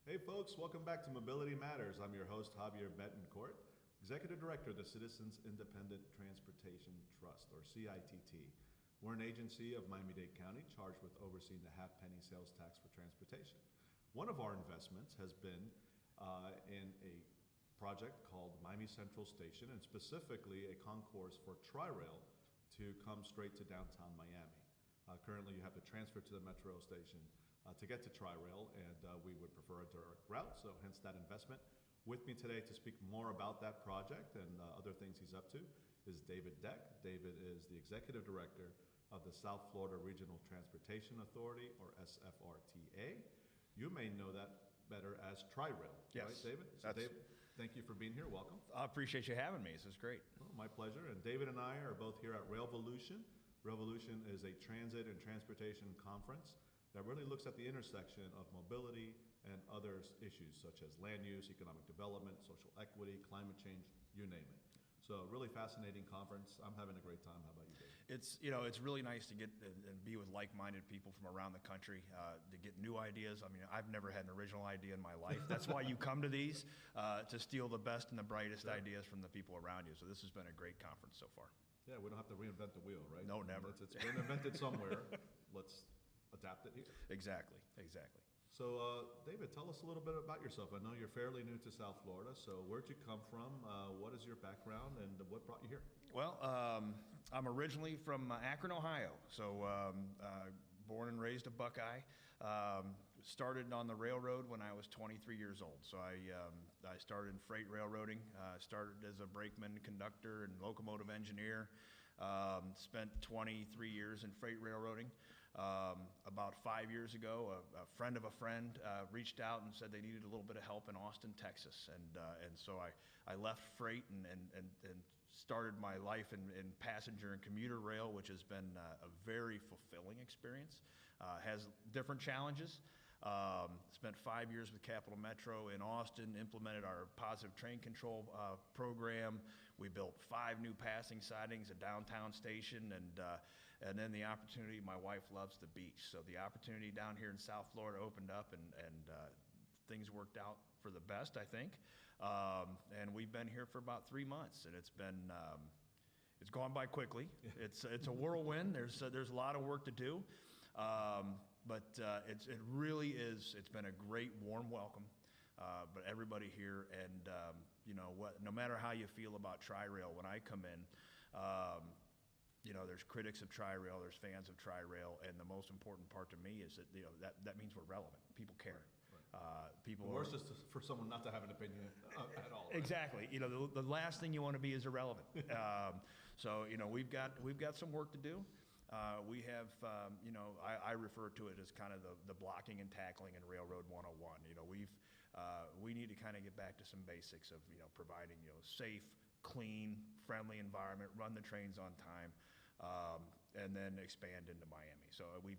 Hey folks, welcome back to Mobility Matters. I'm your host, Javier Betancourt, Executive Director of the Citizens Independent Transportation Trust, or CITT. We're an agency of Miami-Dade County charged with overseeing the half-penny sales tax for transportation. One of our investments has been in a project called Miami Central Station, and specifically a concourse for Tri-Rail to come straight to downtown Miami. Currently, you have to transfer to the Metro station to get to Tri-Rail, and we would prefer a direct route, so hence that investment. With me today to speak more about that project and other things he's up to is David Dech. David is the Executive Director of the South Florida Regional Transportation Authority, or SFRTA. You may know that better as Tri-Rail, Yes. right, David? So David, thank you for being here. Welcome. I appreciate you having me. This is great. Well, my pleasure. And David and I are both here at Railvolution. Railvolution is a transit and transportation conference that really looks at the intersection of mobility and other issues such as land use, economic development, social equity, climate change, you name it. So really fascinating conference. I'm having a great time. How about you, David? It's really nice to get and be with like-minded people from around the country to get new ideas. I mean, I've never had an original idea in my life. That's why you come to these to steal the best and the brightest ideas from the people around you. So this has been a great conference so far. Yeah, we don't have to reinvent the wheel, right? No, never. It's been invented somewhere. Let's adapt it here. Exactly. So, David, tell us a little bit about yourself. I know you're fairly new to South Florida, so where'd you come from? What is your background, and what brought you here? Well, I'm originally from Akron, Ohio. So born and raised a Buckeye. Started on the railroad when I was 23 years old. So I started in freight railroading. Started as a brakeman, conductor, and locomotive engineer. Spent 23 years in freight railroading. About 5 years ago, a friend of a friend reached out and said they needed a little bit of help in Austin, Texas. And so I left freight and started my life in passenger and commuter rail, which has been a very fulfilling experience. Has different challenges. Spent 5 years with Capital Metro in Austin, implemented our positive train control program. We built 5 new passing sidings, a downtown station, and then the opportunity, my wife loves the beach. So the opportunity down here in South Florida opened up, and things worked out for the best, I think. And we've been here for about 3 months, and it's gone by quickly. It's a whirlwind. There's a lot of work to do. But it really is. It's been a great, warm welcome. But everybody here, and you know what? No matter how you feel about Tri-Rail, when I come in, there's critics of Tri-Rail, there's fans of Tri-Rail, and the most important part to me is that that means we're relevant. People care. Right. People. The worst is for someone not to have an opinion at all. Right? Exactly. The last thing you want to be is irrelevant. So we've got some work to do. We have, I refer to it as kind of the blocking and tackling in Railroad 101. We need to kind of get back to some basics of, providing, safe, clean, friendly environment, run the trains on time, and then expand into Miami. So we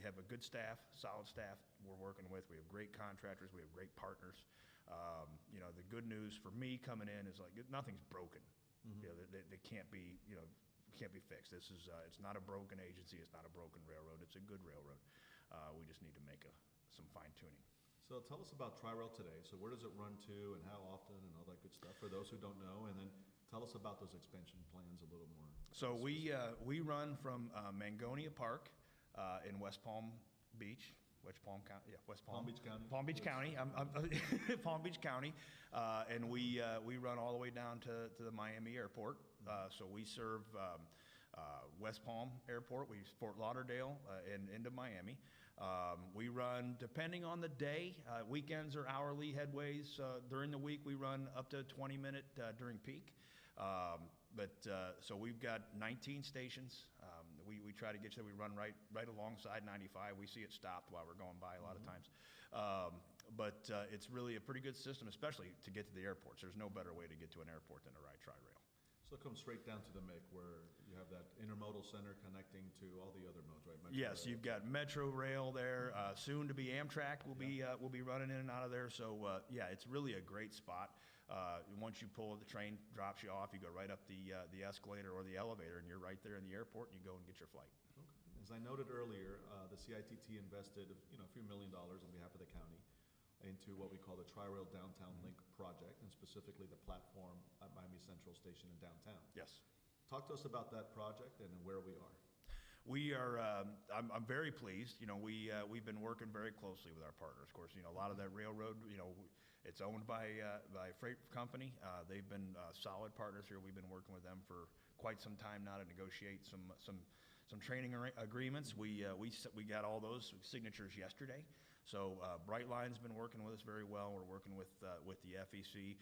have a good staff, solid staff we're working with. We have great contractors. We have great partners. The good news for me coming in is like nothing's broken. Mm-hmm. They can't be, can't be fixed. This is it's not a broken agency. It's not a broken railroad. It's a good railroad. We just need to make some fine tuning. So tell us about Tri-Rail today. So where does it run to, and how often, and all that good stuff for those who don't know, and then tell us about those expansion plans a little more. So we run from Mangonia Park in West Palm Beach. Palm Beach County. Palm Beach County. Palm Beach County, and we run all the way down to the Miami airport. So we serve West Palm Airport. We Fort Lauderdale and into Miami. We run depending on the day. Weekends are hourly headways. During the week, we run up to 20-minute during peak. So we've got 19 stations. We try to get you. We run right alongside 95. We see it stopped while we're going by a lot of times. But it's really a pretty good system, especially to get to the airports. There's no better way to get to an airport than to ride Tri-Rail. So it comes straight down to the MIC, where you have that intermodal center connecting to all the other modes, right? Metro yes, Rail. You've got Metro Rail there. Soon to be Amtrak will be running in and out of there. So it's really a great spot. Once you pull the train, drops you off, you go right up the escalator or the elevator, and you're right there in the airport, and you go and get your flight. Okay. As I noted earlier, the CITT invested a few $1 million on behalf of the county. into what we call the Tri-Rail Downtown Link project, and specifically the platform at Miami Central Station in downtown. Yes. Talk to us about that project and where we are. We are, I'm very pleased. We've been working very closely with our partners. Of course, a lot of that railroad, it's owned by a freight company. They've been solid partners here. We've been working with them for quite some time now to negotiate some training agreements. We got all those signatures yesterday. So Brightline's been working with us very well. We're working with the FEC.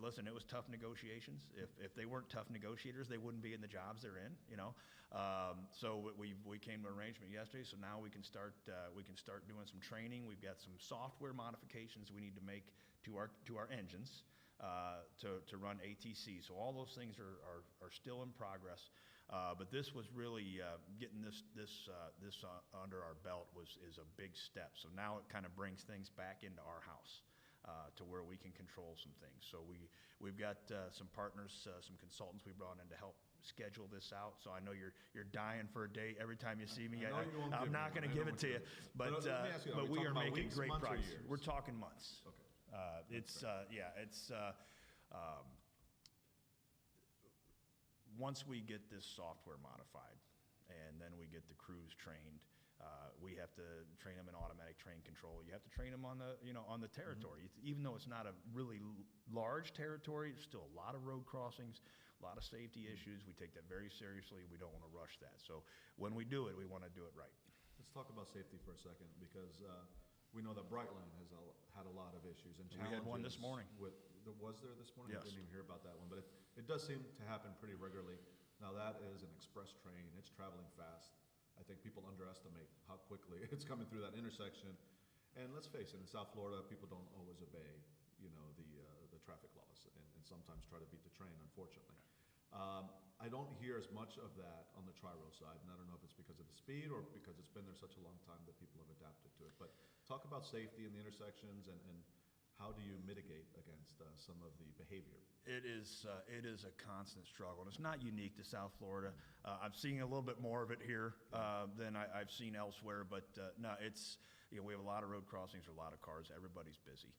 Listen, it was tough negotiations. If they weren't tough negotiators, they wouldn't be in the jobs they're in. So we came to an arrangement yesterday. So now we can start doing some training. We've got some software modifications we need to make to our engines to run ATC. So all those things are still in progress. But this was really getting this under our belt is a big step. So now it kind of brings things back into our house to where we can control some things. So we've got some partners, some consultants we brought in to help schedule this out. So I know you're dying for a date every time you see me. I'm not going to give it to you, but we are making great progress. We're talking months. Okay. Once we get this software modified and then we get the crews trained, we have to train them in automatic train control. You have to train them on the territory. Mm-hmm. Even though it's not a really large territory, there's still a lot of road crossings, a lot of safety issues. We take that very seriously. We don't want to rush that. So when we do it, we want to do it right. Let's talk about safety for a second, because we know that Brightline has had a lot of issues and challenges. We had one this morning. Was there this morning? Yes. I didn't even hear about that one, but it does seem to happen pretty regularly. Now that is an express train. It's traveling fast. I think people underestimate how quickly it's coming through that intersection. And let's face it, in South Florida, people don't always obey, the traffic laws and sometimes try to beat the train, unfortunately. I don't hear as much of that on the Tri-Rail side, and I don't know if it's because of the speed or because it's been there such a long time that people have adapted to it. But talk about safety in the intersections and how do you mitigate against some of the behavior? It is a constant struggle, and it's not unique to South Florida. I'm seeing a little bit more of it here than I've seen elsewhere, but no, it's we have a lot of road crossings, a lot of cars. Everybody's busy.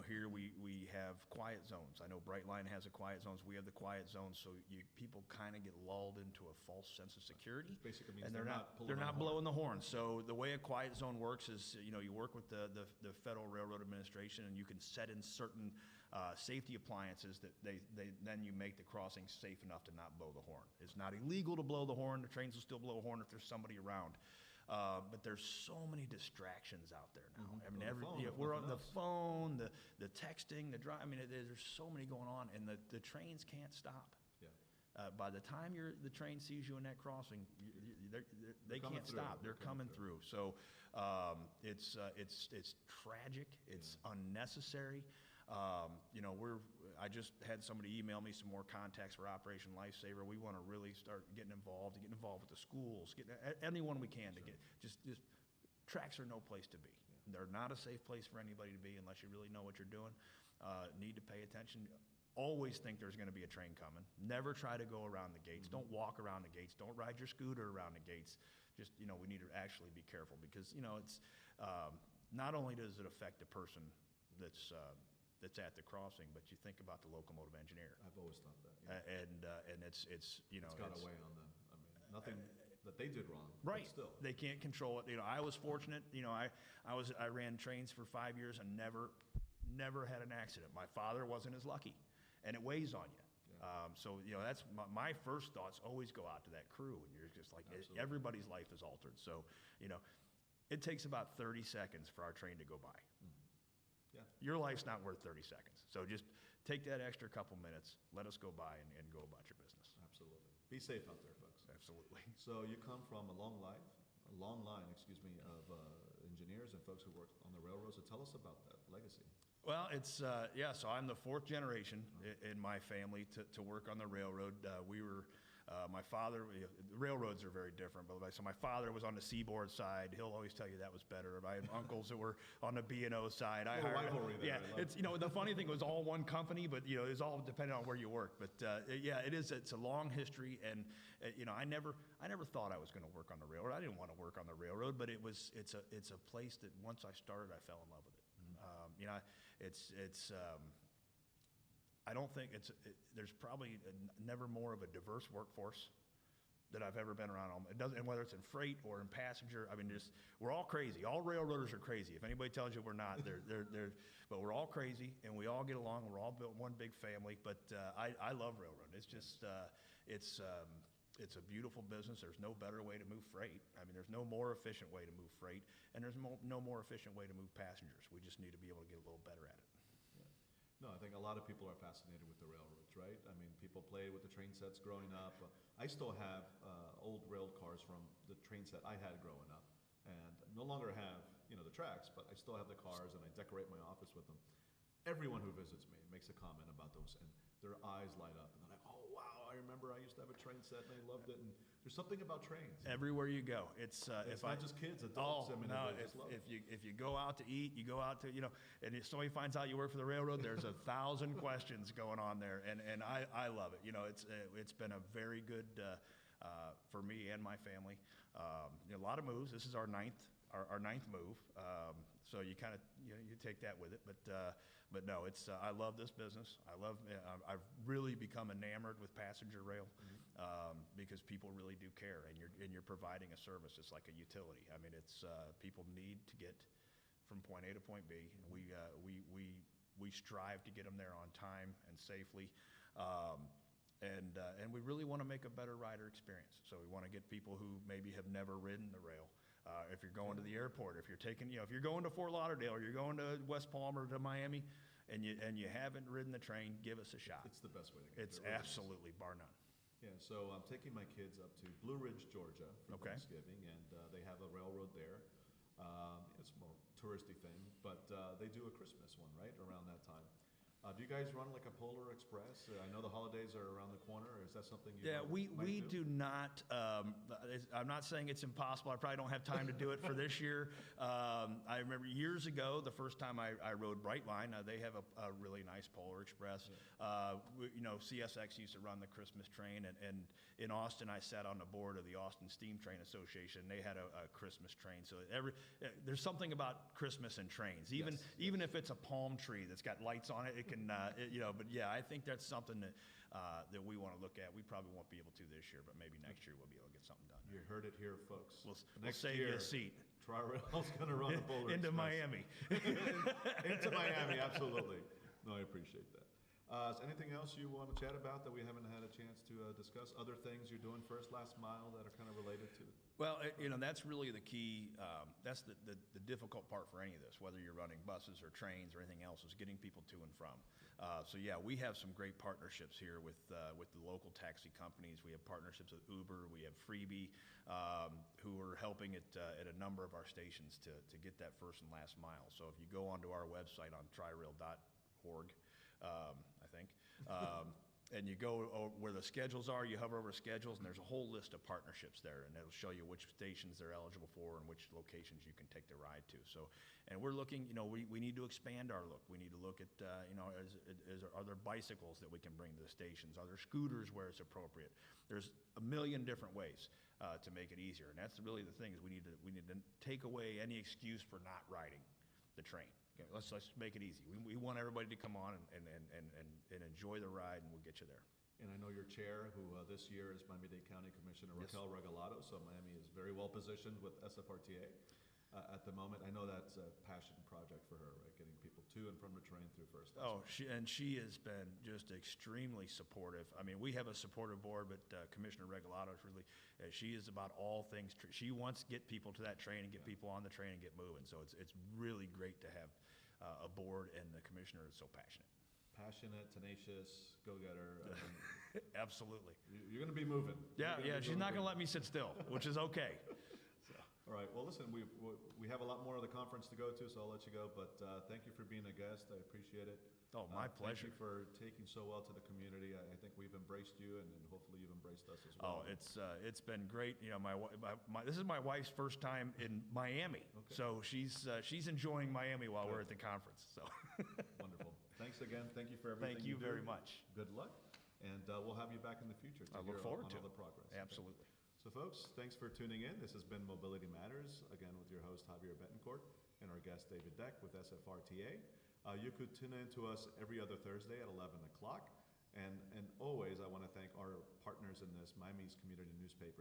Here we have quiet zones. I know Brightline has a quiet zones. We have the quiet zones, so people kind of get lulled into a false sense of security. Which basically means and they're not blowing the horn. So the way a quiet zone works is, you work with the Federal Railroad Administration, and you can set in certain safety appliances that then you make the crossing safe enough to not blow the horn. It's not illegal to blow the horn. The trains will still blow a horn if there's somebody around. But there's so many distractions out there now. Mm-hmm. I mean, we're on the phone, the texting, the drive. I mean, there's so many going on, and the trains can't stop. Yeah. By the time the train sees you in that crossing, they can't stop. They're coming through. So it's tragic. It's unnecessary. I just had somebody email me some more contacts for Operation Lifesaver. We want to really start getting involved with the schools, anyone we can to get. Just tracks are no place to be. Yeah. They're not a safe place for anybody to be unless you really know what you're doing. Need to pay attention. Always think there's going to be a train coming. Never try to go around the gates. Mm-hmm. Don't walk around the gates. Don't ride your scooter around the gates. Just, we need to actually be careful because, it's not only does it affect the person that's at the crossing, but you think about the locomotive engineer. I've always thought that. Yeah. And it's got away on them. I mean, nothing that they did wrong. Right. But still, they can't control it. I was fortunate. I ran trains for 5 years and never had an accident. My father wasn't as lucky, and it weighs on you. Yeah. So that's my first thoughts. Always go out to that crew, and you're just like everybody's life is altered. So it takes about 30 seconds for our train to go by. Yeah. Your life's not worth 30 seconds. So just take that extra couple minutes, let us go by and go about your business. Absolutely. Be safe out there, folks. Absolutely. So you come from a long line, of engineers and folks who work on the railroads. So tell us about that legacy. Well, it's, so I'm the fourth generation in my family to work on the railroad. We were My father, the railroads are very different, by the way. So my father was on the seaboard side. He'll always tell you that was better. I have uncles that were on the B&O side. A little rivalry there. Yeah, it's, the funny thing was all one company, but, it was all depending on where you work. But, yeah, it's a long history. And, I never thought I was going to work on the railroad. I didn't want to work on the railroad, but it's a place that once I started, I fell in love with it. I don't think there's probably never more of a diverse workforce that I've ever been around. It doesn't, and whether it's in freight or in passenger, we're all crazy. All railroaders are crazy. If anybody tells you we're not, but we're all crazy and we all get along. We're all built one big family. But I love railroad. It's just it's a beautiful business. There's no better way to move freight. There's no more efficient way to move freight, and there's no more efficient way to move passengers. We just need to be able to get a little better at it. No, I think a lot of people are fascinated with the railroads, right? People played with the train sets growing up. I still have old rail cars from the train set I had growing up, and no longer have, the tracks, but I still have the cars, and I decorate my office with them. Everyone who visits me makes a comment about those, and their eyes light up, and they're like, oh, wow, I remember I used to have a train set, and I loved it, and there's something about trains. Everywhere you go. It's not just kids, adults. If you go out to eat, you go out to, and if somebody finds out you work for the railroad, there's 1,000 questions going on there, and I love it. It's been a very good, for me and my family. A lot of moves. This is our ninth move. So you kind of, you take that with it, but no, I love this business. I've really become enamored with passenger rail, because people really do care, and you're providing a service. It's like a utility. People need to get from point A to point B. We strive to get them there on time and safely. And we really want to make a better rider experience. So we want to get people who maybe have never ridden the rail. If you're going to the airport, if you're going to Fort Lauderdale, or you're going to West Palm or to Miami, and you haven't ridden the train, give us a shot. It's the best way to get there. It's really absolutely bar none. Yeah, so I'm taking my kids up to Blue Ridge, Georgia for Thanksgiving, and they have a railroad there. It's more touristy thing, but they do a Christmas one, right, around that time. Do you guys run like a Polar Express? I know the holidays are around the corner. Is that something you we do not. I'm not saying it's impossible. I probably don't have time to do it for this year. I remember years ago, the first time I rode Brightline, they have a really nice Polar Express. Yeah. CSX used to run the Christmas train, and in Austin, I sat on the board of the Austin Steam Train Association. They had a Christmas train. So there's something about Christmas and trains. Even if it's a palm tree that's got lights on it, it can. But yeah, I think that's something that we want to look at. We probably won't be able to this year, but maybe next year we'll be able to get something done. You heard it here, folks. We'll save you a seat. Tri-Rail's going to run a Polar into Express. Miami. Into Miami, absolutely. No, I appreciate that. Is anything else you want to chat about that we haven't had a chance to discuss? Other things you're doing first, last mile that are kind of related to it? Well, that's really the key. That's the difficult part for any of this, whether you're running buses or trains or anything else, is getting people to and from. So yeah, we have some great partnerships here with the local taxi companies. We have partnerships with Uber. We have Freebie, who are helping at a number of our stations to get that first and last mile. So if you go onto our website on trirail.org, I think, and you go where the schedules are, you hover over schedules, and there's a whole list of partnerships there, and it'll show you which stations they're eligible for and which locations you can take the ride to. So, and we're looking, we need to expand our look. We need to look at, are there bicycles that we can bring to the stations? Are there scooters where it's appropriate? There's a million different ways to make it easier, and that's really the thing, is we need to take away any excuse for not riding the train. Okay, let's make it easy. We want everybody to come on and enjoy the ride, and we'll get you there. And I know your chair, who this year is Miami-Dade County Commissioner Raquel Regalado, so Miami is very well positioned with SFRTA at the moment. I know that's a passion project for her, right? Getting people to and from the train through first. She has been just extremely supportive. We have a supportive board, but Commissioner Regalado is really, she is about all things. She wants to get people to that train and get people on the train and get moving. So it's really great to have a board, and the commissioner is so passionate. Passionate, tenacious, go-getter. Absolutely. You're going to be moving. Yeah. She's not going to let me sit still, which is okay. All right, well, listen, we have a lot more of the conference to go to, so I'll let you go, but thank you for being a guest. I appreciate it. Oh, my pleasure. Thank you for taking so well to the community. I think we've embraced you, and hopefully you've embraced us as well. Oh, it's been great. You know, this is my wife's first time in Miami, Okay. so she's enjoying Miami while we're at the conference. So Wonderful. Thanks again. Thank you for everything thank you do. very much. Good luck, and we'll have you back in the future to I hear look forward on to all it. the progress. Okay. Absolutely. So folks, thanks for tuning in. This has been Mobility Matters, again with your host Javier Betancourt and our guest David Dech with SFRTA. You could tune in to us every other Thursday at 11 o'clock. And always I want to thank our partners in this, Miami's community newspaper.